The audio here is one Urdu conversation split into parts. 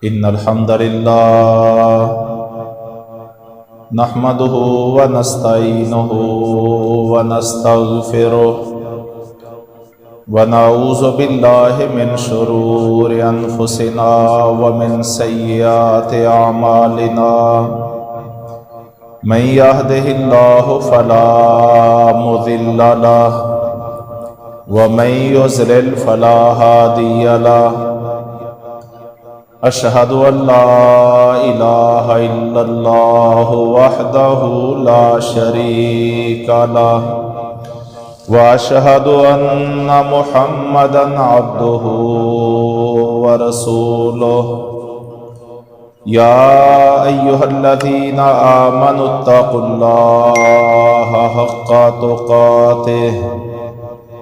إن الحمد لله نحمده ونستعينه ونستغفره ونعوذ بالله من شرور أنفسنا ومن سيئات أعمالنا من يهده الله فلا مضل له ومن يضلل فلا هادي له أشهد أن لا إله إلا الله وحده لا شريك له وأشهد أن محمدا عبده ورسوله يا أيها الذين آمنوا اتقوا الله حق تقاته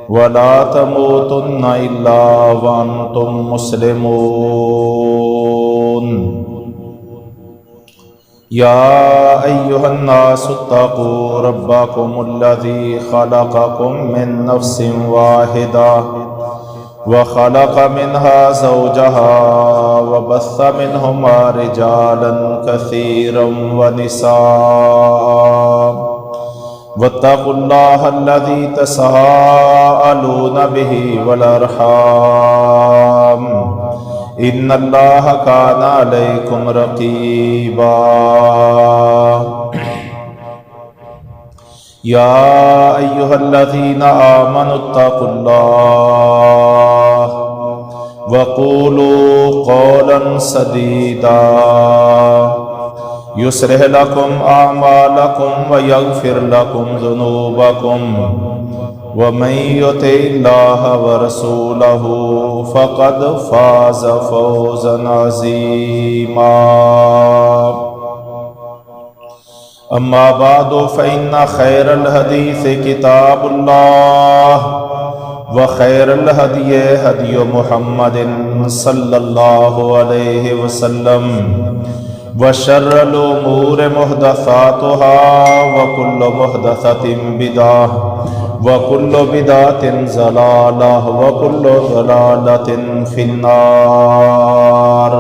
ولا تموتن إلا وأنتم مسلمون يا أيها الناس اتقوا ربكم الذي خلقكم من نفس واحدة وخلق منها زوجها وبث منهما رجالا كثيرا ونساء واتقوا الله الذي تساءلون به والأرحام إن الله كان عليكم رقيبا يا أيها الذين آمنوا اتقوا الله وقولوا قولا سديدا يصلح لكم أعمالكم ويغفر لكم ذنوبكم ومن يطع الله ورسوله فقد فاز فوزا عظيما أما بعد فإن خير الحديث كتاب الله وخير الهدي هدي محمد صلى الله عليه وسلم وشر الأمور محدثاتها وكل محدثة بدعة وكل بدعة ضلالة وكل ضلالة في النار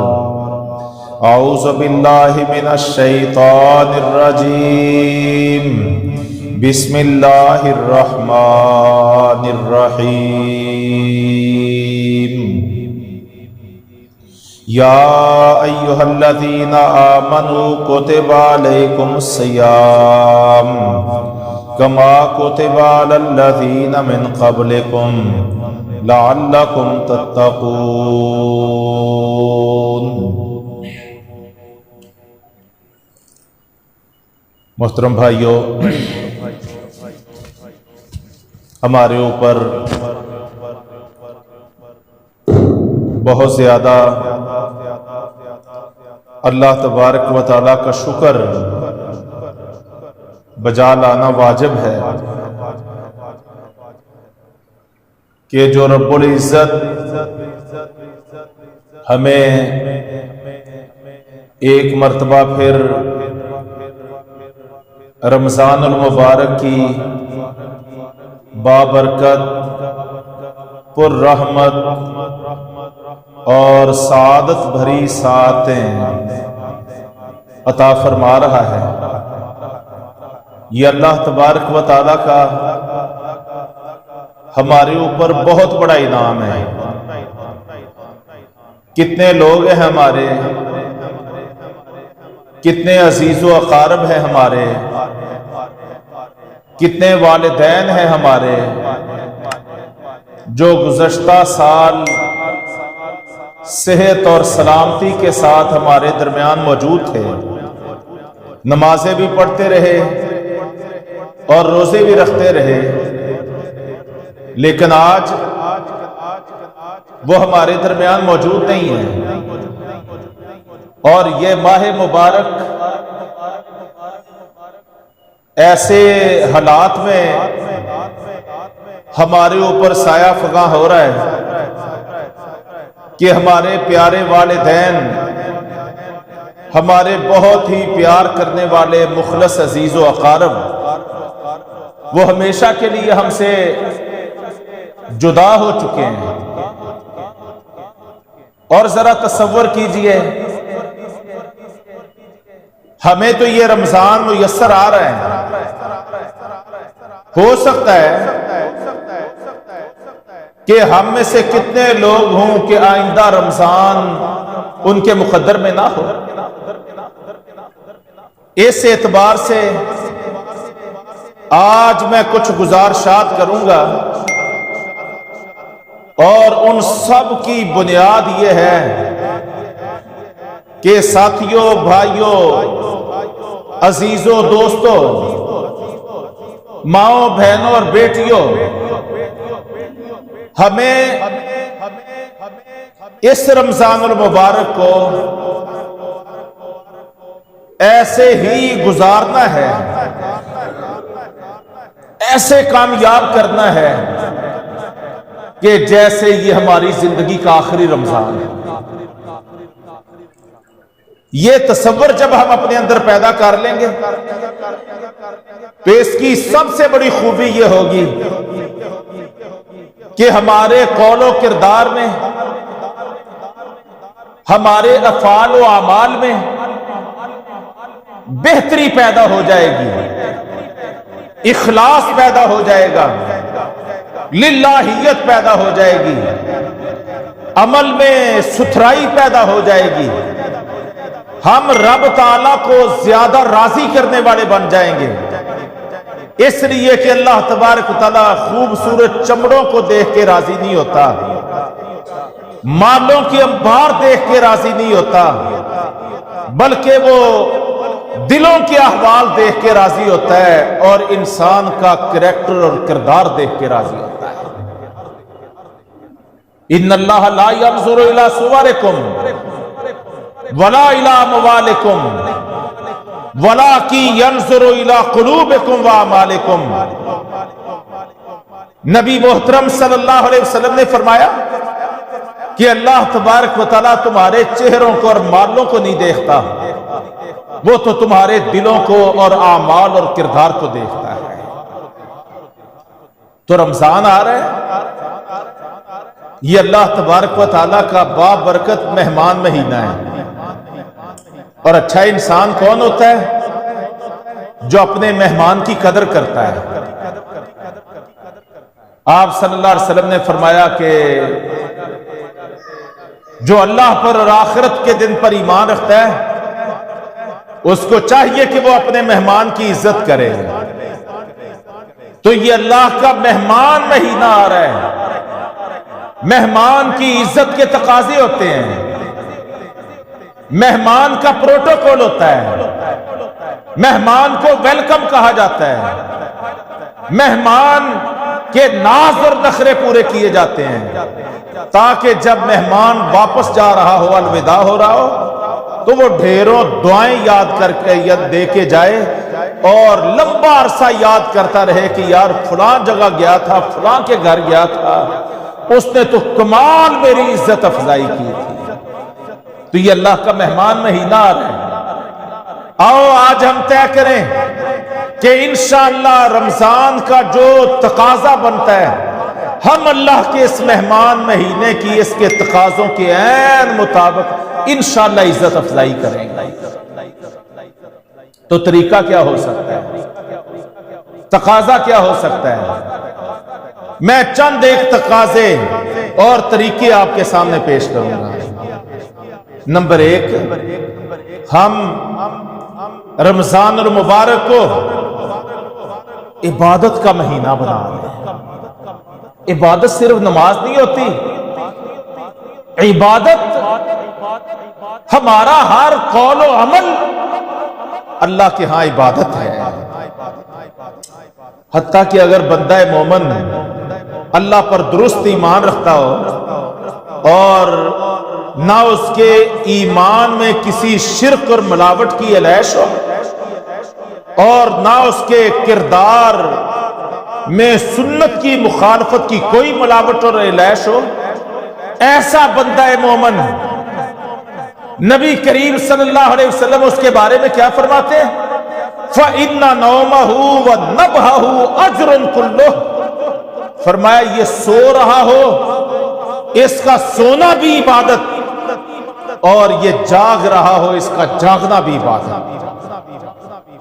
أعوذ بالله من الشيطان الرجيم بسم الله الرحمن الرحيم يا أيها الذين آمنوا كتب عليكم الصيام كما كتب على الذين من قبلكم لعلكم تتقون۔ محترم بھائیو، ہمارے اوپر بہت زیادہ اللہ تبارک و تعالیٰ کا شکر بجا لانا واجب ہے کہ جو رب العزت ہمیں ایک مرتبہ پھر رمضان المبارک کی بابرکت پر رحمت اور سعادت بھری ساعتیں عطا فرما رہا ہے۔ یہ اللہ تبارک و تعالیٰ کا ہمارے اوپر بہت بڑا انعام ہے۔ کتنے لوگ ہیں ہمارے، کتنے عزیز و اقارب ہیں ہمارے، کتنے والدین ہیں ہمارے جو گزشتہ سال صحت اور سلامتی کے ساتھ ہمارے درمیان موجود تھے، نمازیں بھی پڑھتے رہے اور روزے بھی رکھتے رہے، لیکن آج وہ ہمارے درمیان موجود نہیں ہیں۔ اور یہ ماہ مبارک ایسے حالات میں ہمارے اوپر سایہ فگاں ہو رہا ہے کہ ہمارے پیارے والدین، ہمارے بہت ہی پیار کرنے والے مخلص عزیز و اقارب، وہ ہمیشہ کے لیے ہم سے جدا ہو چکے ہیں۔ اور ذرا تصور کیجئے ہمیں تو یہ رمضان میسر آ رہے ہیں، ہو سکتا ہے کہ ہم میں سے کتنے لوگ ہوں کہ آئندہ رمضان ان کے مقدر میں نہ ہو۔ اس اعتبار سے آج میں کچھ گزارشات کروں گا، اور ان سب کی بنیاد یہ ہے کہ ساتھیوں، بھائیوں، عزیزوں، دوستوں، ماؤں، بہنوں اور بیٹیوں، ہمیں اس رمضان المبارک کو ایسے ہی گزارنا ہے، ایسے کامیاب کرنا ہے کہ جیسے یہ ہماری زندگی کا آخری رمضان ہے۔ یہ تصور جب ہم اپنے اندر پیدا کر لیں گے تو اس کی سب سے بڑی خوبی یہ ہوگی کہ ہمارے قول و کردار میں، ہمارے افعال و اعمال میں بہتری پیدا ہو جائے گی، اخلاص پیدا ہو جائے گا، للہیت پیدا ہو جائے گی، عمل میں ستھرائی پیدا ہو جائے گی، ہم رب تعالیٰ کو زیادہ راضی کرنے والے بن جائیں گے۔ اس لیے کہ اللہ تبارک و تعالیٰ خوبصورت چمڑوں کو دیکھ کے راضی نہیں ہوتا، مالوں کی انبار دیکھ کے راضی نہیں ہوتا، بلکہ وہ دلوں کے احوال دیکھ کے راضی ہوتا ہے، اور انسان کا کریکٹر اور کردار دیکھ کے راضی ہوتا ہے۔ ان اللہ لا ينظر الى صورکم ولا الى اموالکم ولکن ينظر الى قلوبکم واعمالکم۔ نبی محترم صلی اللہ علیہ وسلم نے فرمایا کہ اللہ تبارک و تعالیٰ تمہارے چہروں کو اور مالوں کو نہیں دیکھتا، وہ تو تمہارے دلوں کو اور اعمال اور کردار کو دیکھتا ہے۔ تو رمضان آ رہا ہے، یہ اللہ تبارک و تعالیٰ کا بابرکت مہمان مہینہ ہے، اور اچھا انسان کون ہوتا ہے؟ جو اپنے مہمان کی قدر کرتا ہے۔ آپ صلی اللہ علیہ وسلم نے فرمایا کہ جو اللہ پر اور آخرت کے دن پر ایمان رکھتا ہے، اس کو چاہیے کہ وہ اپنے مہمان کی عزت کرے۔ تو یہ اللہ کا مہمان مہینہ آ رہا ہے، مہمان کی عزت کے تقاضے ہوتے ہیں، مہمان کا پروٹوکول ہوتا ہے، مہمان کو ویلکم کہا جاتا ہے، مہمان کے ناز اور نخرے پورے کیے جاتے ہیں، تاکہ جب مہمان واپس جا رہا ہو، الوداع ہو رہا ہو، تو وہ ڈھیروں دعائیں یاد کر کے دے کے جائے، اور لمبا عرصہ یاد کرتا رہے کہ یار فلاں جگہ گیا تھا، فلاں کے گھر گیا تھا، اس نے تو کمال میری عزت افزائی کی تھی۔ تو یہ اللہ کا مہمان مہینہ آ رہا ہے۔ آؤ آج ہم طے کریں کہ انشاءاللہ رمضان کا جو تقاضا بنتا ہے، ہم اللہ کے اس مہمان مہینے کی اس کے تقاضوں کے عین مطابق انشاءاللہ عزت افزائی کریں گے۔ تو طریقہ کیا ہو سکتا ہے؟ تقاضا کیا ہو سکتا ہے؟ میں چند ایک تقاضے اور طریقے آپ کے سامنے پیش کروں گا۔ نمبر ایک، ہم رمضان المبارک کو عبادت کا مہینہ بنا لیں۔ عبادت صرف نماز نہیں ہوتی، عبادت ہمارا ہر قول و عمل اللہ کے ہاں عبادت ہے۔ حتیٰ کہ اگر بندہ مومن اللہ پر درست ایمان رکھتا ہو اور نہ اس کے ایمان میں کسی شرک اور ملاوٹ کی الیش ہو، اور نہ اس کے کردار میں سنت کی مخالفت کی کوئی ملاوٹ اور الیش ہو، ایسا بندہ مومن نبی کریم صلی اللہ علیہ وسلم اس کے بارے میں کیا فرماتے ہیں؟ فَإِنَّ نَوْمَهُ وَنَبْحَهُ أَجْرٌ كُلُّهُ۔ فرمایا یہ سو رہا ہو، اس کا سونا بھی عبادت، اور یہ جاگ رہا ہو، اس کا جاگنا بھی عبادت۔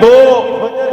2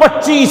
25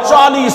40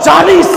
40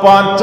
5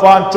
5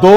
2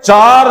4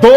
2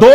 2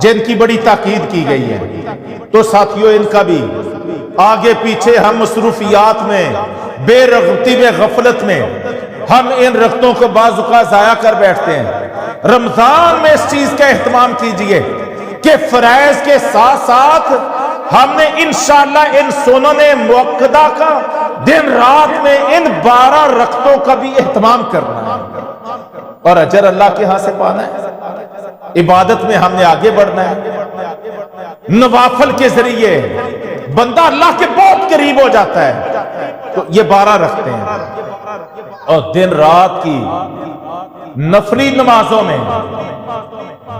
جن کی بڑی تاکید کی گئی ہے، تو ساتھیوں ان کا بھی آگے پیچھے ہم مصروفیات میں، بے رغبتی میں، غفلت میں ہم ان رختوں کو بعض اوقات ضائع کر بیٹھتے ہیں۔ رمضان میں اس چیز کا اہتمام کیجئے کہ فرائض کے ساتھ ساتھ ہم نے انشاءاللہ ان سنن مؤکدہ کا دن رات میں ان 12 رکعتوں کا بھی اہتمام کرنا ہے، اور اجر اللہ کے ہاں سے پانا ہے۔ عبادت میں ہم نے آگے بڑھنا ہے، نوافل کے ذریعے بندہ اللہ کے بہت قریب ہو جاتا ہے۔ تو یہ 12 رکھتے ہیں، اور دن رات کی نفلی نمازوں میں،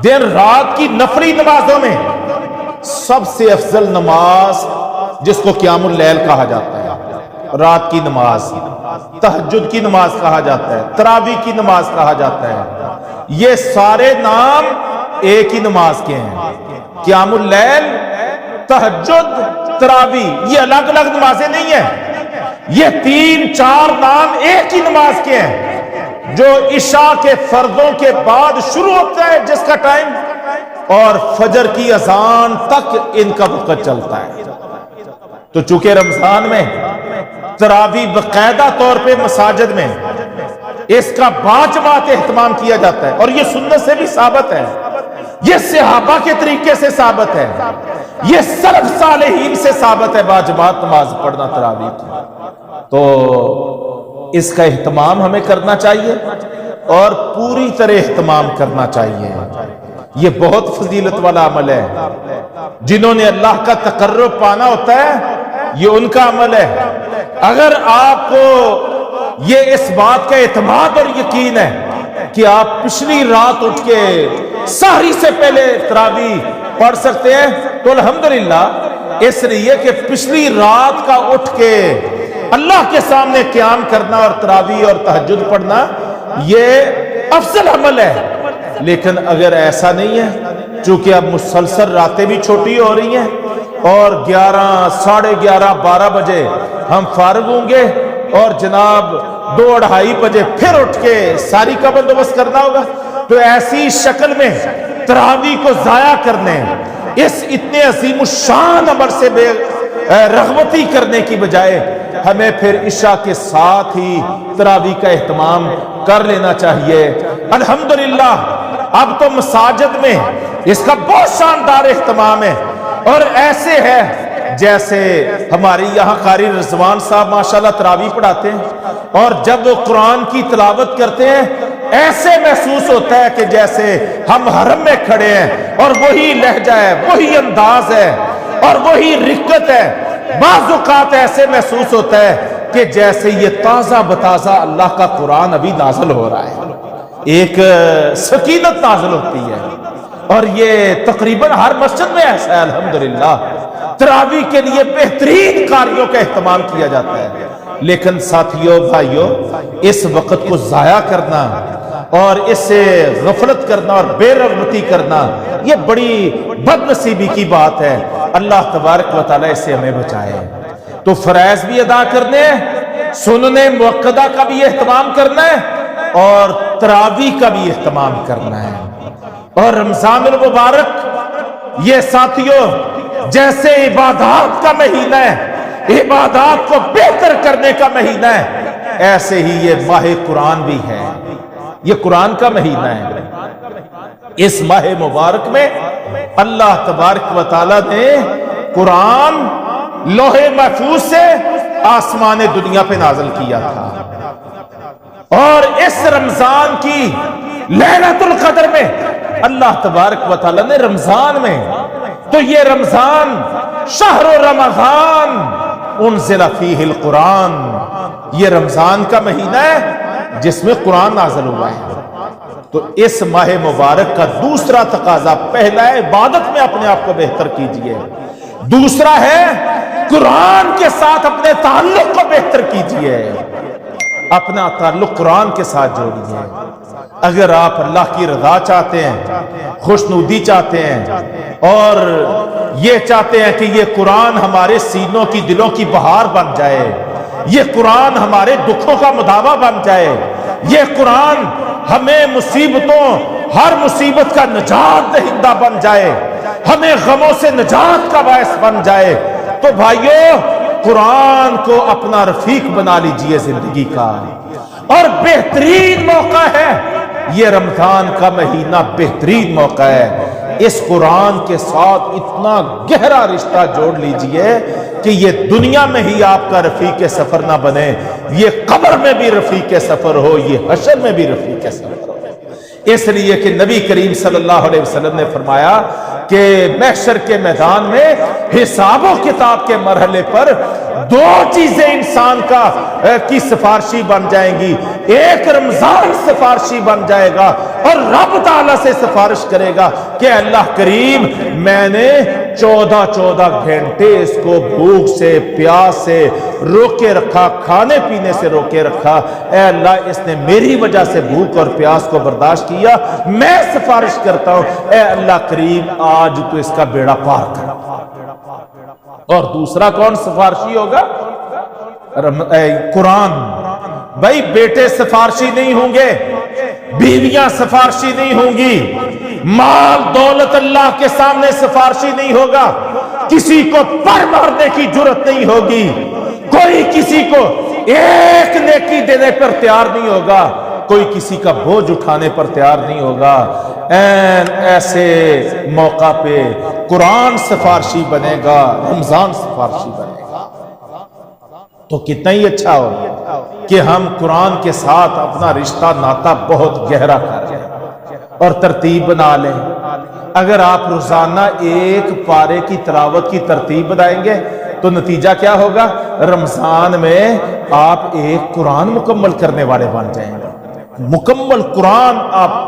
دن رات کی نفلی نمازوں میں سب سے افضل نماز جس کو قیام اللیل کہا جاتا ہے، رات کی نماز، تہجد کی نماز کہا جاتا ہے، تراویح کی نماز کہا جاتا ہے، یہ سارے نام ایک ہی نماز کے ہیں۔ قیام اللیل، تہجد، تراویح یہ الگ الگ نمازیں نہیں ہیں، یہ 3-4 نام ایک ہی نماز کے ہیں، جو عشاء کے فرضوں کے بعد شروع ہوتا ہے جس کا ٹائم، اور فجر کی اذان تک ان کا وقت چلتا ہے۔ تو چونکہ رمضان میں تراویح باقاعدہ طور پہ مساجد میں اس کا باجماعت اہتمام کیا جاتا ہے، اور یہ سنت سے بھی ثابت ہے، یہ صحابہ کے طریقے سے ثابت ہے، یہ سلف صالحین سے ثابت ہے باجماعت نماز پڑھنا تراویح کی۔ تو اس کا اہتمام ہمیں کرنا چاہیے، اور پوری طرح اہتمام کرنا چاہیے۔ یہ بہت فضیلت والا عمل ہے، جنہوں نے اللہ کا تقرب پانا ہوتا ہے یہ ان کا عمل ہے۔ اگر آپ کو یہ اس بات کا اعتماد اور یقین ہے کہ آپ پچھلی رات اٹھ کے سحری سے پہلے تراویح پڑھ سکتے ہیں، تو الحمدللہ، اس لیے کہ پچھلی رات کا اٹھ کے اللہ کے سامنے قیام کرنا اور تراویح اور تہجد پڑھنا یہ افضل عمل ہے۔ لیکن اگر ایسا نہیں ہے، چونکہ اب مسلسل راتیں بھی چھوٹی ہو رہی ہیں، اور 11، 11:30، 12 بجے ہم فارغ ہوں گے، اور جناب 2-2:30 بجے پھر اٹھ کے ساری کا بندوبست کرنا ہوگا، تو ایسی شکل میں تراویح کو ضائع کرنے، اس اتنے عظیم الشان عمل سے بے رغبتی کرنے کی بجائے ہمیں پھر عشاء کے ساتھ ہی تراویح کا اہتمام کر لینا چاہیے۔ الحمدللہ اب تو مساجد میں اس کا بہت شاندار اہتمام ہے، اور ایسے ہے جیسے ہماری یہاں قاری رضوان صاحب ماشاءاللہ تراویح پڑھاتے ہیں، اور جب وہ قرآن کی تلاوت کرتے ہیں ایسے محسوس ہوتا ہے کہ جیسے ہم حرم میں کھڑے ہیں، اور وہی لہجہ ہے، وہی انداز ہے، اور وہی رقت ہے۔ بعض اوقات ایسے محسوس ہوتا ہے کہ جیسے یہ تازہ بتازہ اللہ کا قرآن ابھی نازل ہو رہا ہے، ایک سکینت نازل ہوتی ہے، اور یہ تقریباً ہر مسجد میں ایسا ہے الحمدللہ۔ تراویح کے لیے بہترین کاریوں کا اہتمام کیا جاتا ہے، لیکن ساتھیوں، بھائیوں، اس وقت کو ضائع کرنا اور اس سے غفلت کرنا اور بے رغبتی کرنا یہ بڑی بد نصیبی کی بات ہے۔ اللہ تبارک و تعالیٰ اس سے ہمیں بچائے۔ تو فرائض بھی ادا کرنے ہیں، سنن مؤکدہ کا بھی اہتمام کرنا ہے، اور تراویح کا بھی اہتمام کرنا ہے۔ اور رمضان المبارک یہ ساتھیوں جیسے عبادات کا مہینہ ہے، عبادات کو بہتر کرنے کا مہینہ ہے، ایسے ہی یہ ماہ قرآن بھی ہے، یہ قرآن کا مہینہ ہے۔ اس ماہ مبارک میں اللہ تبارک و تعالیٰ نے قرآن لوح محفوظ سے آسمان دنیا پہ نازل کیا تھا، اور اس رمضان کی لیلۃ القدر میں اللہ تبارک و تعالیٰ نے رمضان میں، تو یہ رمضان شہر رمضان انزل فیہ القرآن، یہ رمضان کا مہینہ ہے جس میں قرآن نازل ہوا ہے۔ تو اس ماہ مبارک کا دوسرا تقاضا، پہلا ہے عبادت میں اپنے آپ کو بہتر کیجئے، دوسرا ہے قرآن کے ساتھ اپنے تعلق کو بہتر کیجئے، اپنا تعلق قرآن کے ساتھ جوڑیے۔ اگر آپ اللہ کی رضا چاہتے ہیں، خوشنودی چاہتے ہیں، اور یہ چاہتے ہیں کہ یہ قرآن ہمارے سینوں کی، دلوں کی بہار بن جائے، یہ قرآن ہمارے دکھوں کا مداوا بن جائے، یہ قرآن ہمیں مصیبتوں ہر مصیبت کا نجات دہندہ بن جائے، ہمیں غموں سے نجات کا باعث بن جائے، تو بھائیو قرآن کو اپنا رفیق بنا لیجئے زندگی کا۔ اور بہترین موقع ہے یہ رمضان کا مہینہ، بہترین موقع ہے۔ اس قرآن کے ساتھ اتنا گہرا رشتہ جوڑ لیجئے کہ یہ دنیا میں ہی آپ کا رفیق سفر نہ بنے، یہ قبر میں بھی رفیق سفر ہو، یہ حشر میں بھی رفیق سفر ہو۔ اس لیے کہ نبی کریم صلی اللہ علیہ وسلم نے فرمایا کہ محشر کے میدان میں حساب و کتاب کے مرحلے پر دو چیزیں انسان کی سفارشی بن جائیں گی، ایک رمضان سفارشی بن جائے گا اور رب تعالیٰ سے سفارش کرے گا کہ اللہ کریم میں نے 14 گھنٹے اس کو بھوک سے پیاس سے روکے رکھا، کھانے پینے سے روکے رکھا، اے اللہ اس نے میری وجہ سے بھوک اور پیاس کو برداشت کیا، میں سفارش کرتا ہوں اے اللہ کریم آج تو اس کا بیڑا پار کر۔ اور دوسرا کون سفارشی ہوگا؟ قرآن۔ بھائی بیٹے سفارشی نہیں ہوں گے، بیویاں سفارشی نہیں ہوں گی، مال دولت اللہ کے سامنے سفارشی نہیں ہوگا، کسی کو پر مارنے کی جرت نہیں ہوگی، کوئی کسی کو ایک نیکی دینے پر تیار نہیں ہوگا، کوئی کسی کا بوجھ اٹھانے پر تیار نہیں ہوگا۔ ایسے موقع پہ قرآن سفارشی بنے گا، رمضان سفارشی بنے گا، تو کتنا ہی اچھا ہو کہ ہم قرآن کے ساتھ اپنا رشتہ ناتا بہت گہرا کر لیں اور ترتیب بنا لیں۔ اگر آپ روزانہ ایک پارے کی تلاوت کی ترتیب بنائیں گے تو نتیجہ کیا ہوگا؟ رمضان میں آپ ایک قرآن مکمل کرنے والے بن جائیں گے، مکمل قرآن آپ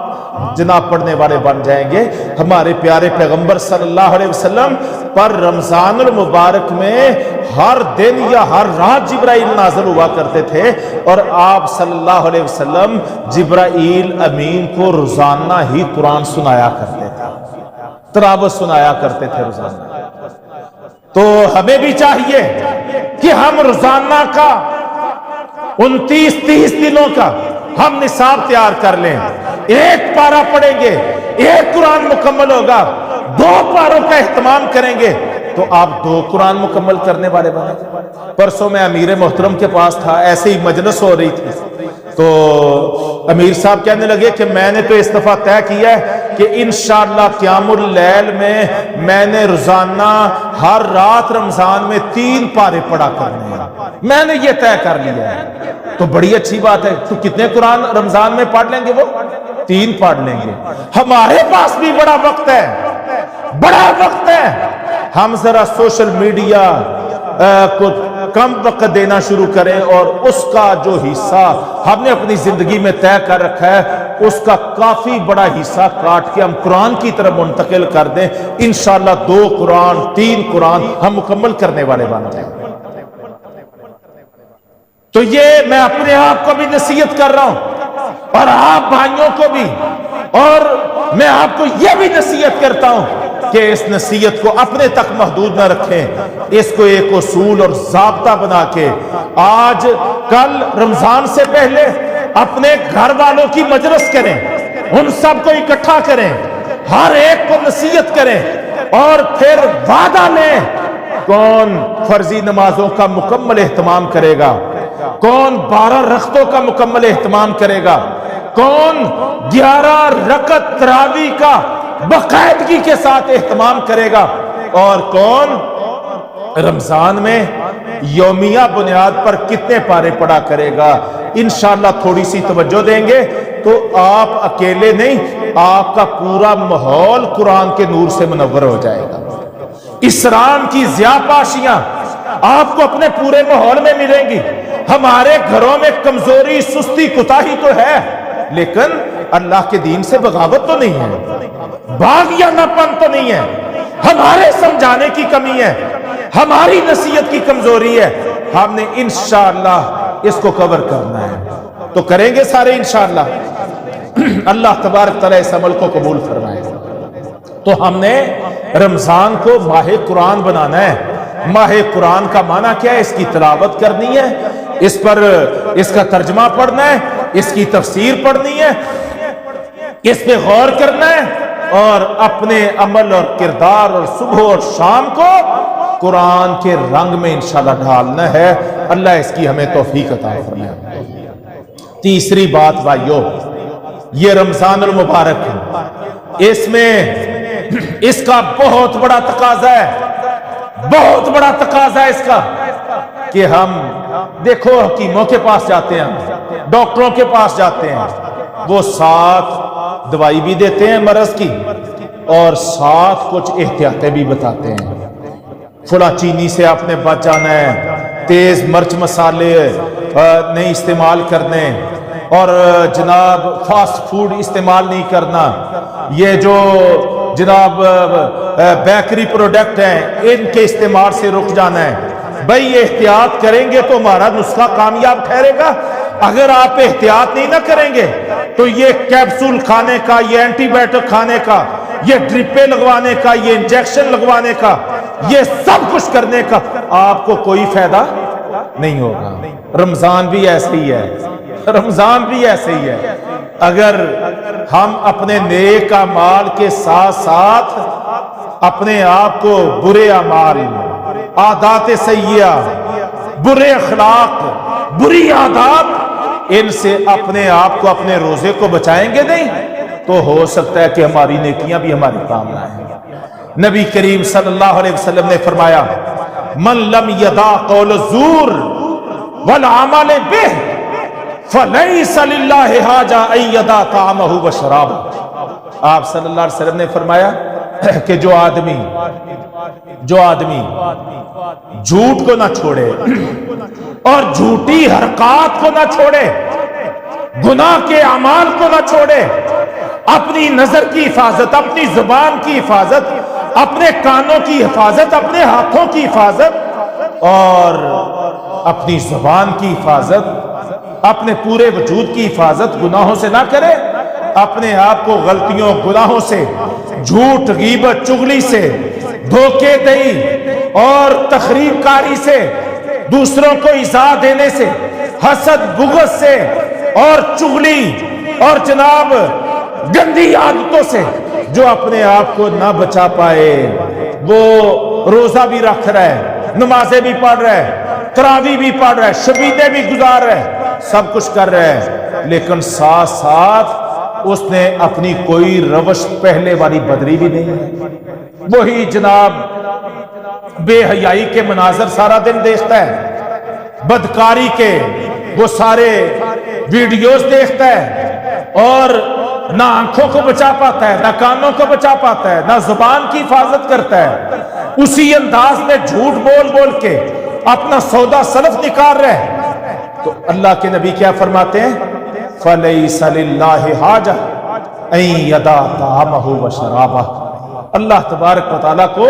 جناب پڑھنے والے بن جائیں گے۔ ہمارے پیارے پیغمبر صلی اللہ علیہ وسلم پر رمضان المبارک میں ہر دن یا ہر رات جبرائیل نازل ہوا کرتے تھے، اور آپ صلی اللہ علیہ وسلم جبرائیل امین کو روزانہ ہی قرآن سنایا کرتے تھے، تلاوت سنایا کرتے تھے روزانہ۔ تو ہمیں بھی چاہیے کہ ہم روزانہ کا 29-30 دنوں کا ہم نصاب تیار کر لیں، ایک پارہ پڑھیں گے، ایک قرآن مکمل ہوگا، 2 پاروں کا اہتمام کریں گے تو آپ 2 قرآن مکمل کرنے والے بنے۔ پرسوں میں امیر محترم کے پاس تھا، ایسے ہی مجلس ہو رہی تھی، تو امیر صاحب کہنے لگے کہ میں نے تو اس دفعہ طے کیا ہے کہ انشاءاللہ قیام اللیل میں نے روزانہ ہر رات رمضان میں 3 پارے پڑھا کرنے ہیں، میں نے یہ طے کر لیا ہے۔ تو بڑی اچھی بات ہے، تو کتنے قرآن رمضان میں پڑھ لیں گے؟ وہ 3 پڑھ لیں گے۔ ہمارے پاس بھی بڑا وقت ہے، بڑا وقت ہے، ہم ذرا سوشل میڈیا کو کم وقت دینا شروع کریں اور اس کا جو حصہ ہم نے اپنی زندگی میں طے کر رکھا ہے اس کا کافی بڑا حصہ کاٹ کے ہم قرآن کی طرف منتقل کر دیں، انشاءاللہ 2 قرآن 3 قرآن ہم مکمل کرنے والے بن جائیں۔ تو یہ میں اپنے آپ کو بھی نصیحت کر رہا ہوں اور آپ بھائیوں کو بھی، اور میں آپ کو یہ بھی نصیحت کرتا ہوں کہ اس نصیحت کو اپنے تک محدود نہ رکھیں، اس کو ایک اصول اور ضابطہ بنا کے آج کل رمضان سے پہلے اپنے گھر والوں کی مجلس کریں، ان سب کو اکٹھا کریں، ہر ایک کو نصیحت کریں اور پھر وعدہ لیں کون فرضی نمازوں کا مکمل اہتمام کرے گا، کون 12 رکعتوں کا مکمل اہتمام کرے گا، کون 11 رکعت تراویح کا باقاعدگی کے ساتھ اہتمام کرے گا، اور کون رمضان میں یومیہ بنیاد پر کتنے پارے پڑھا کرے گا۔ انشاءاللہ تھوڑی سی توجہ دیں گے تو آپ اکیلے نہیں، آپ کا پورا ماحول قرآن کے نور سے منور ہو جائے گا۔ اسلام کی ضیاء پاشیاں آپ کو اپنے پورے ماحول میں ملیں گی۔ ہمارے گھروں میں کمزوری، سستی، کوتاہی تو ہے، لیکن اللہ کے دین سے بغاوت تو نہیں ہے، باغیانہ پن تو نہیں ہے، ہمارے سمجھانے کی کمی ہے، ہماری نصیحت کی کمزوری ہے، ہم نے انشاءاللہ اس کو کور کرنا ہے، تو کریں گے سارے انشاءاللہ۔ اللہ تبارک تعالیٰ اس عمل کو قبول فرمائے۔ تو ہم نے رمضان کو ماہ قرآن بنانا ہے۔ ماہ قرآن کا معنی کیا ہے؟ اس کی تلاوت کرنی ہے، اس پر اس کا ترجمہ پڑھنا ہے، اس کی تفسیر پڑھنی ہے، اس پہ غور کرنا ہے اور اپنے عمل اور کردار اور صبح اور شام کو قرآن کے رنگ میں انشاءاللہ ڈھالنا ہے۔ اللہ اس کی ہمیں توفیق عطا فرمائے۔ تیسری بات بھائیو، یہ رمضان المبارک ہے، اس میں اس کا بہت بڑا تقاضا ہے، بہت بڑا تقاضا ہے اس کا کہ ہم دیکھو حکیموں کے پاس جاتے ہیں، ڈاکٹروں کے پاس جاتے ہیں، وہ ساتھ دوائی بھی دیتے ہیں مرض کی اور ساتھ کچھ احتیاطیں بھی بتاتے ہیں۔ فلاں چینی سے آپ نے بچ جانا ہے، تیز مرچ مسالے نہیں استعمال کرنے، اور جناب فاسٹ فوڈ استعمال نہیں کرنا، یہ جو جناب بیکری پروڈکٹ ہیں ان کے استعمال سے رک جانا ہے۔ بھائی یہ احتیاط کریں گے تو ہمارا نسخہ کامیاب ٹھہرے گا۔ اگر آپ احتیاط نہیں نہ کریں گے تو یہ کیپسول کھانے کا، یہ اینٹی بائیوٹک کھانے کا، یہ ڈرپیں لگوانے کا، یہ انجیکشن لگوانے کا، یہ سب کچھ کرنے کا آپ کو کوئی فائدہ نہیں ہوگا۔ رمضان بھی ایسے ہی ہے، رمضان بھی ایسے ہی ہے۔ اگر ہم اپنے نیک اعمال کے ساتھ ساتھ اپنے آپ کو برے اعمال، عادات سیئہ، برے اخلاق، بری عادات، ان سے اپنے آپ کو، اپنے روزے کو بچائیں گے نہیں تو ہو سکتا ہے کہ ہماری نیکیاں بھی ہمارے کام نہ آئیں۔ نبی کریم صلی اللہ علیہ وسلم نے فرمایا من لم یدع قول الزور والعمل بہ فلیس للہ حاجہ ان یدع طعامہ وشرابہ۔ آپ صلی اللہ علیہ وسلم نے فرمایا کہ جو آدمی جھوٹ کو نہ چھوڑے اور جھوٹی حرکات کو نہ چھوڑے، گناہ کے اعمال کو نہ چھوڑے، اپنی نظر کی حفاظت، اپنی زبان کی حفاظت، اپنے کانوں کی حفاظت، اپنے ہاتھوں کی حفاظت اور اپنی زبان کی حفاظت، اپنے پورے وجود کی حفاظت گناہوں سے نہ کرے، اپنے آپ کو غلطیوں، گناہوں سے، جھوٹ، غیبت، چغلی سے، دھوکے دہی اور تخریب کاری سے، دوسروں کو ایذا دینے سے، حسد، بغض سے اور چغلی اور جناب گندی عادتوں سے جو اپنے آپ کو نہ بچا پائے، وہ روزہ بھی رکھ رہا ہے، نمازیں بھی پڑھ رہا ہے، تراویح بھی پڑھ رہا ہے، شبیدیں بھی گزار رہا ہے، سب کچھ کر رہا ہے، لیکن ساتھ ساتھ اس نے اپنی کوئی روش پہلے والی بدلی بھی نہیں ہے۔ وہی جناب بے حیائی کے مناظر سارا دن دیکھتا ہے، بدکاری کے وہ سارے ویڈیوز دیکھتا ہے، اور نہ آنکھوں کو بچا پاتا ہے، نہ کانوں کو بچا پاتا ہے، نہ زبان کی حفاظت کرتا ہے، اسی انداز میں جھوٹ بول بول کے اپنا سودا سلف نکال رہا ہے۔ تو اللہ کے نبی کیا فرماتے ہیں فَلَيْسَ لِلَّهِ حَاجَةٌ أَن يَدَعَ طَعَامَهُ وَشَرَابَهُ۔ اللہ تبارک و تعالیٰ کو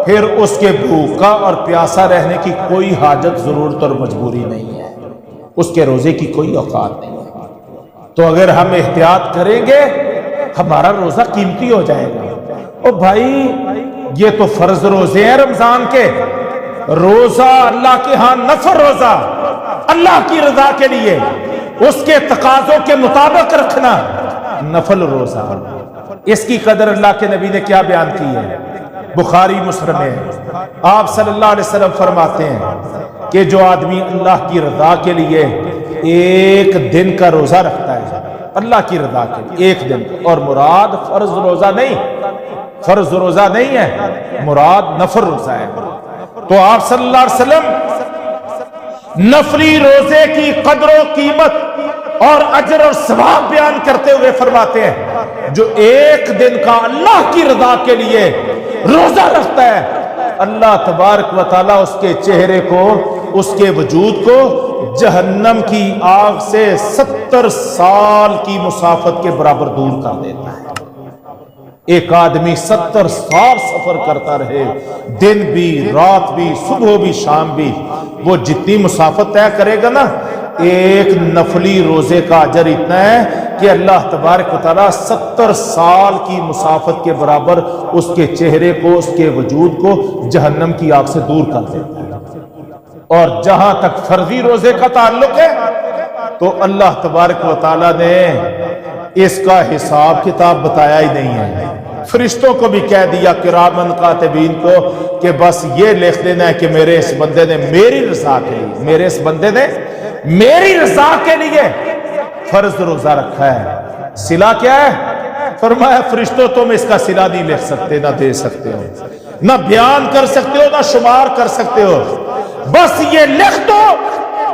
پھر اس کے بھوکا اور پیاسا رہنے کی کوئی حاجت، ضرورت اور مجبوری نہیں ہے، اس کے روزے کی کوئی اوقات نہیں ہے۔ تو اگر ہم احتیاط کریں گے ہمارا روزہ قیمتی ہو جائے گا۔ او بھائی یہ تو فرض روزے ہیں رمضان کے، روزہ اللہ کے ہاں نفل روزہ، اللہ کی رضا کے لیے اس کے تقاضوں کے مطابق رکھنا نفل روزہ، اس کی قدر اللہ کے نبی نے کیا بیان کی ہے، بخاری مسلم میں آپ صلی اللہ علیہ وسلم فرماتے ہیں کہ جو آدمی اللہ کی رضا کے لیے ایک دن کا روزہ رکھتا ہے، اللہ کی رضا کے لیے ایک دن، اور مراد فرض روزہ نہیں، فرض روزہ نہیں ہے، مراد نفل روزہ ہے، تو آپ صلی اللہ علیہ وسلم نفلی روزے کی قدر و قیمت اور اجر اور ثواب بیان کرتے ہوئے فرماتے ہیں جو ایک دن کا اللہ کی رضا کے لیے روزہ رکھتا ہے، اللہ تبارک و تعالیٰ اس کے چہرے کو، اس کے وجود کو جہنم کی آگ سے 70 سال کی مسافت کے برابر دور کر دیتا ہے۔ ایک آدمی 70 سال سفر کرتا رہے، دن بھی، رات بھی، صبح بھی، شام بھی، وہ جتنی مسافت طے کرے گا نا، ایک نفلی روزے کا اجر اتنا ہے کہ اللہ تبارک و تعالیٰ 70 سال کی مسافت کے برابر اس کے چہرے کو، اس کے وجود کو جہنم کی آگ سے دور کر دیتا ہے۔ اور جہاں تک فرضی روزے کا تعلق ہے تو اللہ تبارک و تعالیٰ نے اس کا حساب کتاب بتایا ہی نہیں ہے۔ فرشتوں کو بھی کہہ دیا کرامن کاتبین کو کہ بس یہ لکھ دینا ہے کہ میرے اس بندے نے میری رضا کے لیے، میرے اس بندے نے میری رضا کے لیے فرض روزہ رکھا ہے۔ صلہ کیا ہے؟ فرمایا فرشتوں تم اس کا صلہ نہیں لکھ سکتے، نہ دے سکتے ہو، نہ بیان کر سکتے ہو، نہ شمار کر سکتے ہو، بس یہ لکھ دو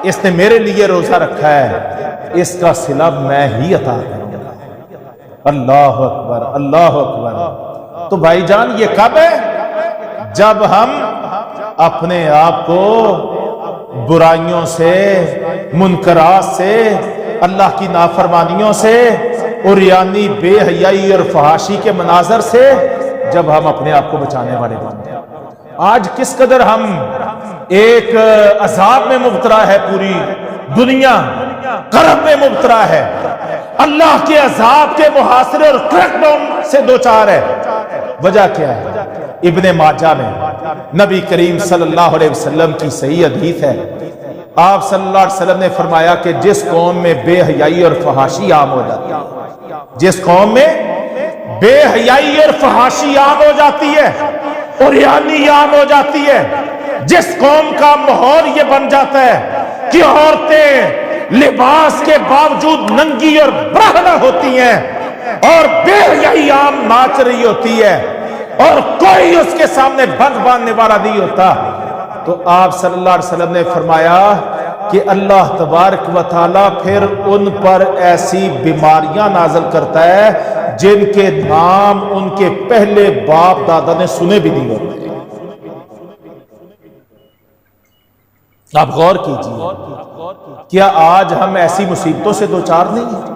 اس نے میرے لیے روزہ رکھا ہے، اس کا صلہ میں ہی عطا کروں گا۔ اللہ اکبر، اللہ اکبر۔ تو بھائی جان یہ کب ہے؟ جب ہم اپنے آپ کو برائیوں سے، منکرات سے، اللہ کی نافرمانیوں سے، عریانی، بے حیائی اور فحاشی کے مناظر سے جب ہم اپنے آپ کو بچانے والے بنتے ہیں۔ آج کس قدر ہم ایک عذاب میں مبتلا ہے، پوری دنیا کرب میں مبتلا ہے، اللہ کے عذاب کے محاصرے اور کریک ڈاؤن سے دوچار ہے۔ وجہ کیا ہے؟ ابن ماجہ میں نبی کریم صلی اللہ علیہ وسلم کی صحیح حدیث ہے، آپ صلی اللہ علیہ وسلم نے فرمایا کہ جس قوم میں بے حیائی اور فحاشی عام ہو جاتی ہے، جس قوم میں بے حیائی اور فحاشی عام ہو جاتی ہے، عریانی عام ہو جاتی ہے، جس قوم کا ماحول یہ بن جاتا ہے کہ عورتیں لباس کے باوجود ننگی اور برہنہ ہوتی ہیں اور بے حیائی عام ناچ رہی ہوتی ہے اور کوئی اس کے سامنے بند باندھنے والا نہیں ہوتا، تو آپ صلی اللہ علیہ وسلم نے فرمایا کہ اللہ تبارک و تعالیٰ پھر ان پر ایسی بیماریاں نازل کرتا ہے جن کے نام ان کے پہلے باپ دادا نے سنے بھی نہیں ہوتے۔ آپ غور کیجیے، کیا آج ہم ایسی مصیبتوں سے دوچار نہیں ہیں؟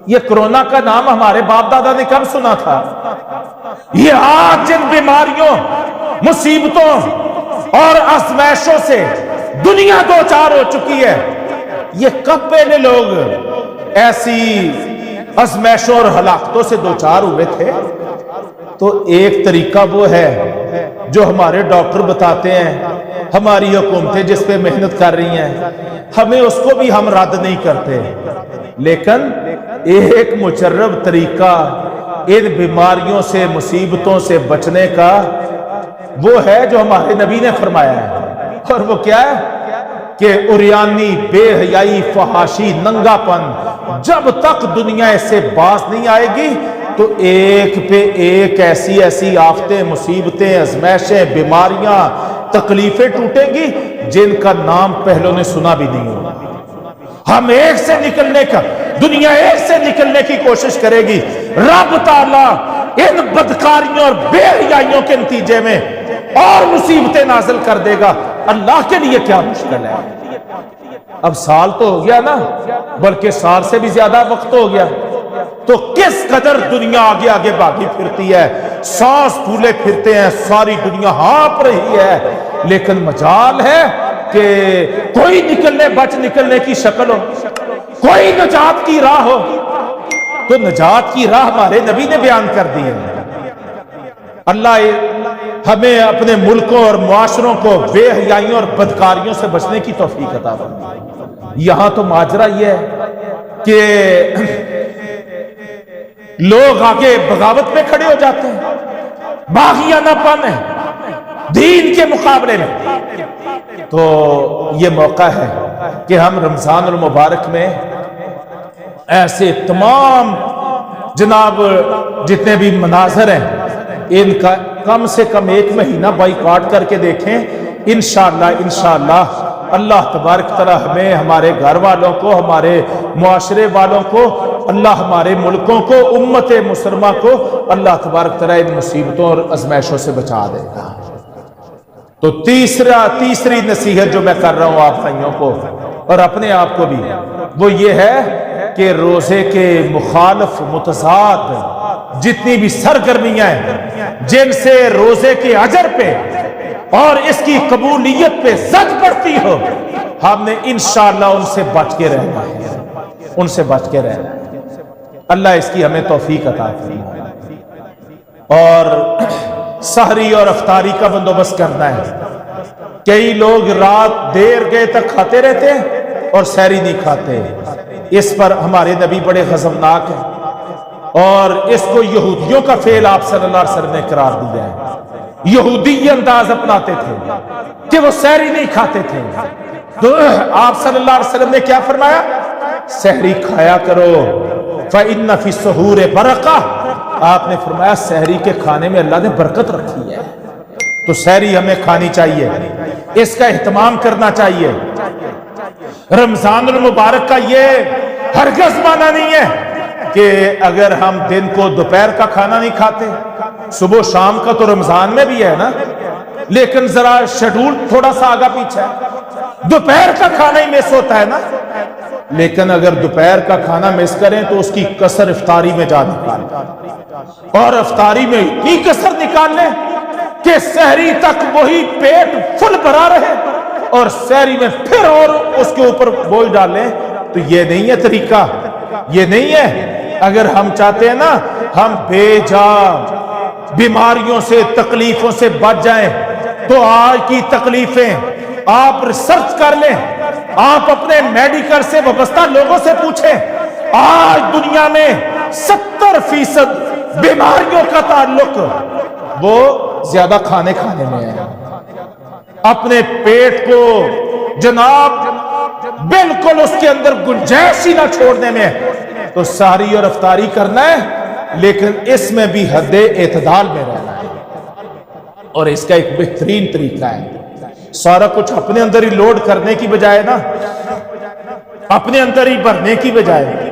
یہ کرونا کا نام ہمارے باپ دادا نے کب سنا تھا؟ یہ آج جن بیماریوں، مصیبتوں اور آزمائشوں سے دنیا دوچار ہو چکی ہے، یہ کب پہلے لوگ ایسی آزمائشوں اور ہلاکتوں سے دوچار ہوئے تھے؟ تو ایک طریقہ وہ ہے جو ہمارے ڈاکٹر بتاتے ہیں، ہماری حکومتیں جس پہ محنت کر رہی ہیں، ہمیں اس کو بھی ہم رد نہیں کرتے، لیکن ایک مجرب طریقہ ان بیماریوں سے، مصیبتوں سے بچنے کا وہ ہے جو ہمارے نبی نے فرمایا ہے، اور وہ کیا ہے کہ عریانی، بے حیائی، فحاشی، ننگا پن جب تک دنیا اس سے باز نہیں آئے گی تو ایک پہ ایک ایسی ایسی آفتیں، مصیبتیں، آزمائشیں، بیماریاں، تکلیفیں ٹوٹیں گی جن کا نام پہلوں نے سنا بھی نہیں ہوگا۔ ہم ایک سے نکلنے کا، دنیا ایک سے نکلنے کی کوشش کرے گی، رب تعالیٰ ان بدکاریوں اور بے حیائیوں کے نتیجے میں اور مصیبتیں نازل کر دے گا۔ اللہ کے لیے کیا مشکل ہے؟ اب سال تو ہو گیا نا، بلکہ سال سے بھی زیادہ وقت ہو گیا، تو کس قدر دنیا آگے آگے بھاگی پھرتی ہے، سانس پھولے پھرتے ہیں، ساری دنیا ہانپ رہی ہے، لیکن مجال ہے کہ کوئی بچ نکلنے کی شکل ہو، کوئی نجات کی راہ ہو، تو نجات کی راہ ہمارے نبی نے بیان کر دی ہے۔ اللہ ہمیں اپنے ملکوں اور معاشروں کو بے حیائیوں اور بدکاریوں سے بچنے کی توفیق عطا فرمائے۔ یہاں تو ماجرا یہ ہے کہ لوگ آگے بغاوت پہ کھڑے ہو جاتے ہیں، باغیانہ پن ہے دین کے مقابلے میں۔ تو یہ موقع ہے کہ ہم رمضان المبارک میں ایسے تمام جناب جتنے بھی مناظر ہیں ان کا کم سے کم ایک مہینہ بائیکاٹ کر کے دیکھیں، انشاءاللہ اللہ تبارک تعالیٰ ہمیں، ہمارے گھر والوں کو، ہمارے معاشرے والوں کو، اللہ ہمارے ملکوں کو، امت مسلمہ کو اللہ تبارک تعالیٰ ان مصیبتوں اور آزمائشوں سے بچا دے گا۔ تو تیسری نصیحت جو میں کر رہا ہوں آپ بھائیوں کو اور اپنے آپ کو بھی، وہ یہ ہے کہ روزے کے مخالف، متضاد جتنی بھی سرگرمیاں ہیں جن سے روزے کے اجر پہ اور اس کی قبولیت پہ زد پڑتی ہو، ہم نے انشاءاللہ ان سے بچ کے رہنا ہے، ان سے بچ کے رہنا ہے۔ اللہ اس کی ہمیں توفیق عطا فرمائے۔ اور سحری اور افطاری کا بندوبست کرنا ہے۔ کئی لوگ رات دیر گئے تک کھاتے رہتے ہیں اور سحری نہیں کھاتے، اس پر ہمارے نبی بڑے غضبناک ہیں اور اس کو یہودیوں کا فعل آپ صلی اللہ علیہ وسلم نے قرار دیا ہے۔ یہودی یہ انداز اپناتے تھے کہ وہ سحری نہیں کھاتے تھے، تو آپ صلی اللہ علیہ وسلم نے کیا فرمایا؟ سحری کھایا کرو، فَإِنَّ فِي السُّحُورِ بَرَکَةٌ۔ آپ نے فرمایا سحری کے کھانے میں اللہ نے برکت رکھی ہے، تو سحری ہمیں کھانی چاہیے، اس کا اہتمام کرنا چاہیے۔ رمضان المبارک کا یہ ہرگز معنی نہیں ہے کہ اگر ہم دن کو دوپہر کا کھانا نہیں کھاتے، صبح شام کا تو رمضان میں بھی ہے نا، لیکن ذرا شیڈول تھوڑا سا آگا پیچھے ہے، دوپہر کا کھانا ہی مس ہوتا ہے نا، لیکن اگر دوپہر کا کھانا مس کریں تو اس کی کسر افطاری میں جا نکالیں، اور افطاری میں اتنی کسر نکال لیں کہ سحری تک وہی پیٹ فل بھرا رہے اور سحری میں پھر اور اس کے اوپر بوجھ ڈالیں، تو یہ نہیں ہے طریقہ، یہ نہیں ہے۔ اگر ہم چاہتے ہیں نا ہم بے جا بیماریوں سے تکلیفوں سے بچ جائیں، تو آج کی تکلیفیں آپ ریسرچ کر لیں، آپ اپنے میڈیکل سے وابستہ لوگوں سے پوچھیں، آج دنیا میں 70% بیماریوں کا تعلق وہ زیادہ کھانے میں ہے۔ اپنے پیٹ کو جناب بالکل اس کے اندر گنجائش ہی نہ چھوڑنے میں، تو سحری اور افطاری کرنا ہے، لیکن اس میں بھی حد اعتدال میں رہنا ہے، اور اس کا ایک بہترین طریقہ ہے، سارا کچھ اپنے اندر ہی لوڈ کرنے کی بجائے نا، اپنے اندر ہی بھرنے کی بجائے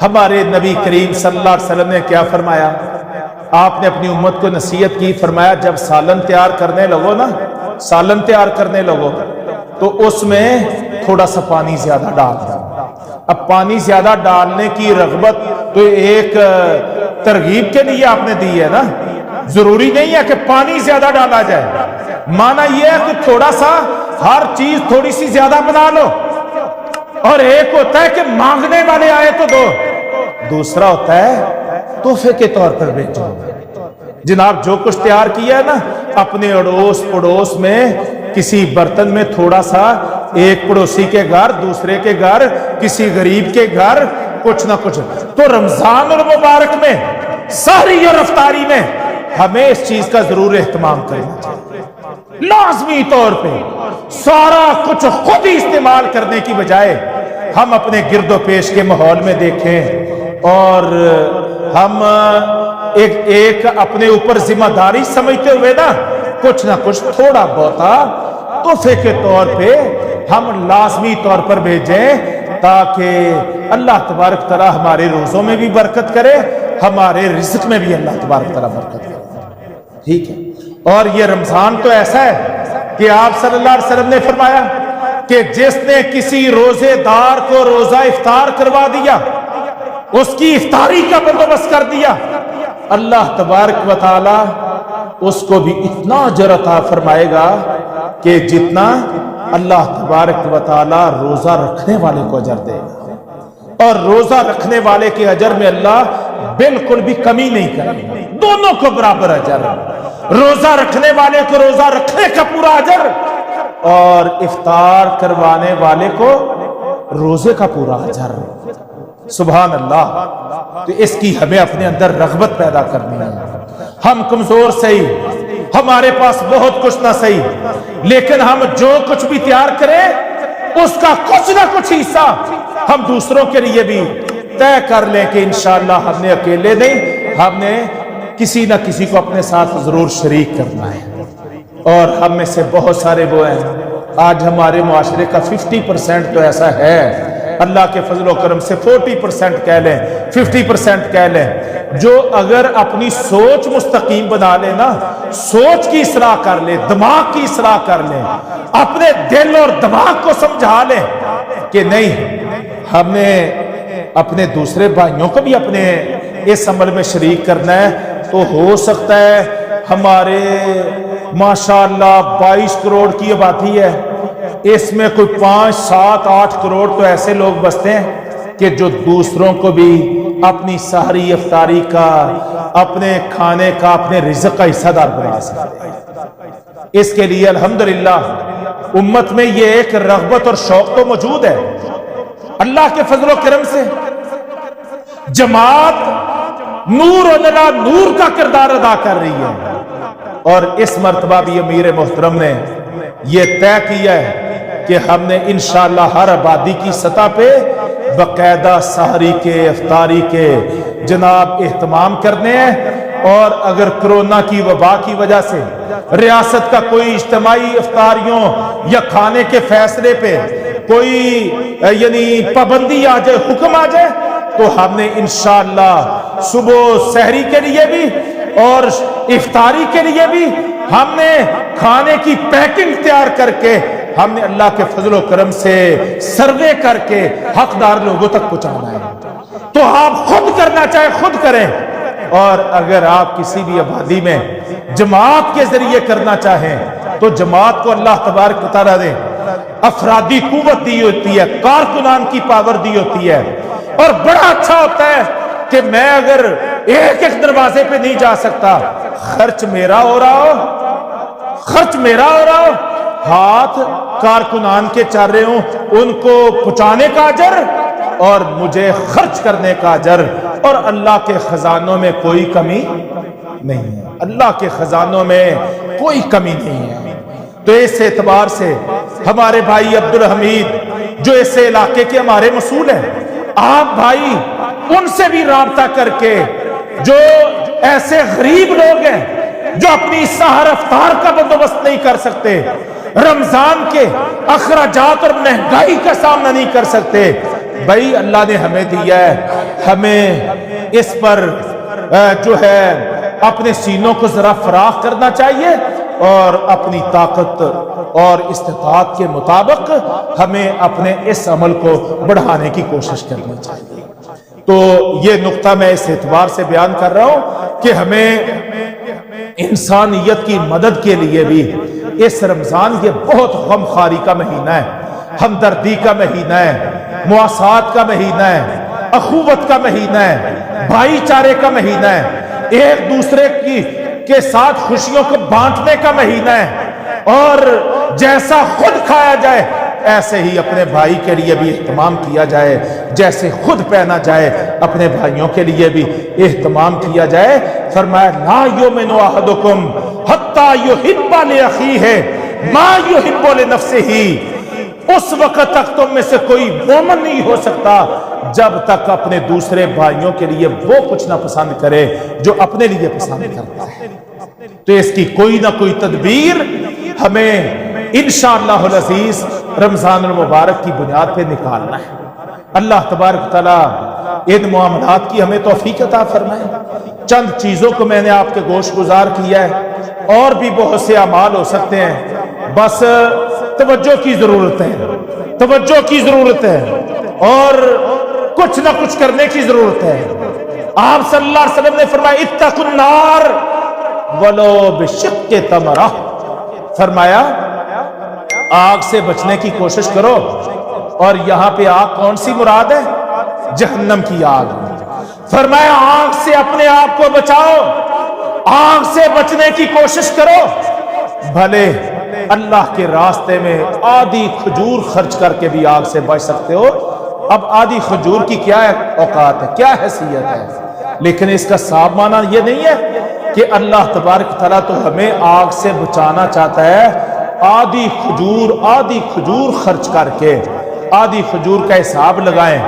ہمارے نبی کریم صلی اللہ علیہ وسلم نے کیا فرمایا؟ آپ نے اپنی امت کو نصیحت کی، فرمایا جب سالن تیار کرنے لگو نا، سالن تیار کرنے لگو تو اس میں تھوڑا سا پانی زیادہ ڈال دو۔ اب پانی زیادہ ڈالنے کی رغبت تو ایک ترغیب کے لیے آپ نے دی ہے نا، ضروری نہیں ہے کہ پانی زیادہ ڈالا جائے، معنی یہ ہے کہ تھوڑا سا ہر چیز تھوڑی سی زیادہ بنا لو، اور ایک ہوتا ہے کہ مانگنے والے آئے تو دو، دوسرا ہوتا ہے تحفے کے طور پر بھیجو۔ جناب جو کچھ تیار کیا ہے نا، اپنے اڑوس پڑوس میں کسی برتن میں تھوڑا سا، ایک پڑوسی کے گھر، دوسرے کے گھر، کسی غریب کے گھر، کچھ نہ کچھ۔ تو رمضان اور مبارک میں سحری اور افطاری میں ہمیں اس چیز کا ضرور اہتمام کرنا چاہیے، لازمی طور پہ سارا کچھ خود ہی استعمال کرنے کی بجائے ہم اپنے گرد و پیش کے ماحول میں دیکھیں، اور ہم ایک اپنے اوپر ذمہ داری سمجھتے ہوئے نا کچھ نہ کچھ تھوڑا بہتا تحفے کے طور پہ ہم لازمی طور پر بھیجیں، تاکہ اللہ تبارک تعالیٰ ہمارے روزوں میں بھی برکت کرے، ہمارے رزق میں بھی اللہ تبارک تعالیٰ برکت کرے۔ ٹھیک ہے، اور یہ رمضان تو ایسا ہے کہ آپ صلی اللہ علیہ وسلم نے فرمایا کہ جس نے کسی روزے دار کو روزہ افطار کروا دیا، اس کی افطاری کا بندوبست کر دیا، اللہ تبارک و تعالی اس کو بھی اتنا اجر عطا فرمائے گا کہ جتنا اللہ تبارک و تعالی روزہ رکھنے والے کو اجر دے گا، اور روزہ رکھنے والے کے اجر میں اللہ بالکل بھی کمی نہیں کرے گا، دونوں کو برابر اجر، روزہ رکھنے والے کو روزہ رکھنے کا پورا اجر، اور افطار کروانے والے کو روزے کا پورا اجر۔ سبحان اللہ۔ تو اس کی ہمیں اپنے اندر رغبت پیدا کرنی ہے۔ ہم کمزور صحیح، ہمارے پاس بہت کچھ نہ صحیح، لیکن ہم جو کچھ بھی تیار کریں اس کا کچھ نہ کچھ حصہ ہم دوسروں کے لیے بھی طے کر لیں کہ انشاءاللہ ہم نے اکیلے نہیں، ہم نے کسی نہ کسی کو اپنے ساتھ ضرور شریک کرنا ہے۔ اور ہم میں سے بہت سارے وہ ہیں، آج ہمارے معاشرے کا 50% تو ایسا ہے، اللہ کے فضل و کرم سے 40% کہہ لیں، 50% کہہ لیں، جو اگر اپنی سوچ مستقیم بنا لے نا، سوچ کی اصلاح کر لے، دماغ کی اصلاح کر لیں، اپنے دل اور دماغ کو سمجھا لیں کہ نہیں، ہم نے اپنے دوسرے بھائیوں کو بھی اپنے اس عمل میں شریک کرنا ہے، تو ہو سکتا ہے ہمارے ماشاءاللہ 22 کروڑ کی آبادی ہے، اس میں کوئی 5, 7, 8 کروڑ تو ایسے لوگ بستے ہیں کہ جو دوسروں کو بھی اپنی سحری افطاری کا، اپنے کھانے کا، اپنے رزق کا حصہ دار بنا سکتے ہیں۔ اس کے لیے الحمدللہ امت میں یہ ایک رغبت اور شوق تو موجود ہے، اللہ کے فضل و کرم سے جماعت نور و نلا نور کا کردار ادا کر رہی ہے، اور اس مرتبہ بھی امیر محترم نے یہ طے کیا ہے کہ ہم نے انشاءاللہ ہر آبادی کی سطح پہ باقاعدہ سحری کے افطاری کے جناب اہتمام کرنے ہیں، اور اگر کرونا کی وبا کی وجہ سے ریاست کا کوئی اجتماعی افطاریوں یا کھانے کے فیصلے پہ کوئی یعنی پابندی آ جائے، حکم آ جائے، تو ہم نے انشاءاللہ صبح سحری کے لیے بھی اور افطاری کے لیے بھی ہم نے کھانے کی پیکنگ تیار کر کے ہم نے اللہ کے فضل و کرم سے سروے کر کے حقدار لوگوں تک پہنچانا ہے۔ تو آپ خود کرنا چاہے خود کریں، اور اگر آپ کسی بھی آبادی میں جماعت کے ذریعے کرنا چاہیں تو جماعت کو اللہ تبارک و تعالیٰ نے افرادی قوت دی ہوتی ہے، کارکنان کی پاور دی ہوتی ہے، اور بڑا اچھا ہوتا ہے کہ میں اگر ایک ایک دروازے پہ نہیں جا سکتا، خرچ میرا ہو رہا ہو، خرچ میرا ہو رہا ہو، ہاتھ کارکنان کے چل رہے ہوں، ان کو پہنچانے کا اجر اور مجھے خرچ کرنے کا اجر، اور اللہ کے خزانوں میں کوئی کمی نہیں ہے، اللہ کے خزانوں میں کوئی کمی نہیں ہے۔ تو اس اعتبار سے ہمارے بھائی عبدالحمید جو اس علاقے کے ہمارے مسئول ہیں، آپ بھائی ان سے بھی رابطہ کر کے جو ایسے غریب لوگ ہیں جو اپنی سحر افطار کا بندوبست نہیں کر سکتے، رمضان کے اخراجات اور مہنگائی کا سامنا نہیں کر سکتے، بھائی اللہ نے ہمیں دیا ہے، ہمیں اس پر جو ہے اپنے سینوں کو ذرا فراخ کرنا چاہیے، اور اپنی طاقت اور استطاعت کے مطابق ہمیں اپنے اس عمل کو بڑھانے کی کوشش کرنی چاہیے۔ تو یہ نقطہ میں اس اعتبار سے بیان کر رہا ہوں کہ ہمیں انسانیت کی مدد کے لیے بھی اس رمضان یہ بہت غمخواری کا مہینہ ہے، ہمدردی کا مہینہ ہے، مواسات کا مہینہ ہے، اخوت کا مہینہ ہے، بھائی چارے کا مہینہ ہے، ایک دوسرے کے ساتھ خوشیوں کو بانٹنے کا مہینہ ہے، اور جیسا خود کھایا جائے ایسے ہی اپنے بھائی کے لیے بھی اہتمام کیا جائے، جیسے خود پہنا جائے اپنے بھائیوں کے لیے بھی اہتمام کیا جائے۔ فرمایا لا یؤمن احدکم حتی یحب لاخیہ ما یحب لنفسہ، اس وقت تک تم میں سے کوئی مومن نہیں ہو سکتا جب تک اپنے دوسرے بھائیوں کے لیے وہ کچھ نہ پسند کرے جو اپنے لیے پسند کرتا ہے۔ تو اس کی کوئی نہ کوئی تدبیر ہمیں انشاءاللہ العزیز رمضان المبارک کی بنیاد پہ نکالنا ہے۔ اللہ تبارک تعالیٰ ان معاملات کی ہمیں توفیق عطا فرمائے۔ چند چیزوں کو میں نے آپ کے گوش گزار کیا ہے، اور بھی بہت سے اعمال ہو سکتے ہیں، بس توجہ کی ضرورت ہے، توجہ کی ضرورت ہے، اور کچھ نہ کچھ کرنے کی ضرورت ہے۔ آپ صلی اللہ علیہ وسلم نے فرمایا اتقوا النار ولو بشق تمرہ، فرمایا آگ سے بچنے کی کوشش کرو، اور یہاں پہ آگ کون سی مراد ہے؟ جہنم کی آگ۔ فرمایا آگ سے اپنے آپ کو بچاؤ، آگ سے بچنے کی کوشش کرو، بھلے اللہ کے راستے میں آدھی کھجور خرچ کر کے بھی آگ سے بچ سکتے ہو۔ اب آدھی کھجور کی کیا اوقات ہے، کیا حیثیت ہے، لیکن اس کا صاف معنی یہ نہیں ہے کہ اللہ تبارک تعالیٰ تو ہمیں آگ سے بچانا چاہتا ہے۔ آدھی کھجور خرچ کر کے آدھی کھجور کا حساب لگائیں،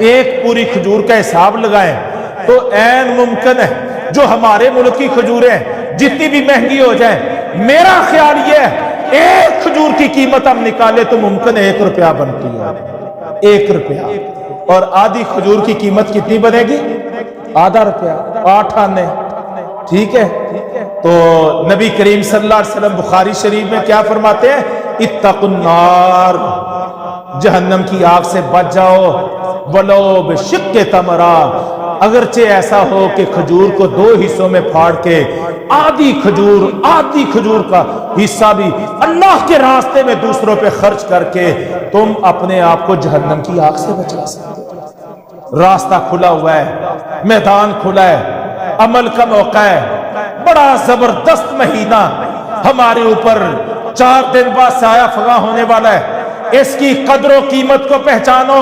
ایک پوری کھجور کا حساب لگائیں تو عین ممکن ہے جو ہمارے ملک کی کھجوریں جتنی بھی مہنگی ہو جائیں، میرا خیال یہ ہے ایک کھجور کی قیمت ہم نکالے تو ممکن ہے 1 روپیہ بنتی ہے، 1 روپیہ، اور آدھی کھجور کی قیمت کتنی بنے گی؟ آدھا روپیہ، 8 آنے، ٹھیک ہے۔ تو نبی کریم صلی اللہ علیہ وسلم بخاری شریف میں کیا فرماتے ہیں؟ اتقوا النار، جہنم کی آگ سے بچ جاؤ، ولو بشق تمرہ، اگرچہ ایسا ہو کہ کھجور کو 2 حصوں میں پھاڑ کے آدھی کھجور کا حصہ بھی اللہ کے راستے میں دوسروں پہ خرچ کر کے تم اپنے آپ کو جہنم کی آگ سے بچا سکتے ہو۔ راستہ کھلا ہوا ہے، میدان کھلا ہے، عمل کا موقع ہے، بڑا زبردست مہینہ ہمارے اوپر 4 دن بعد سایہ فگاں ہونے والا ہے۔ اس کی قدر و قیمت کو پہچانو،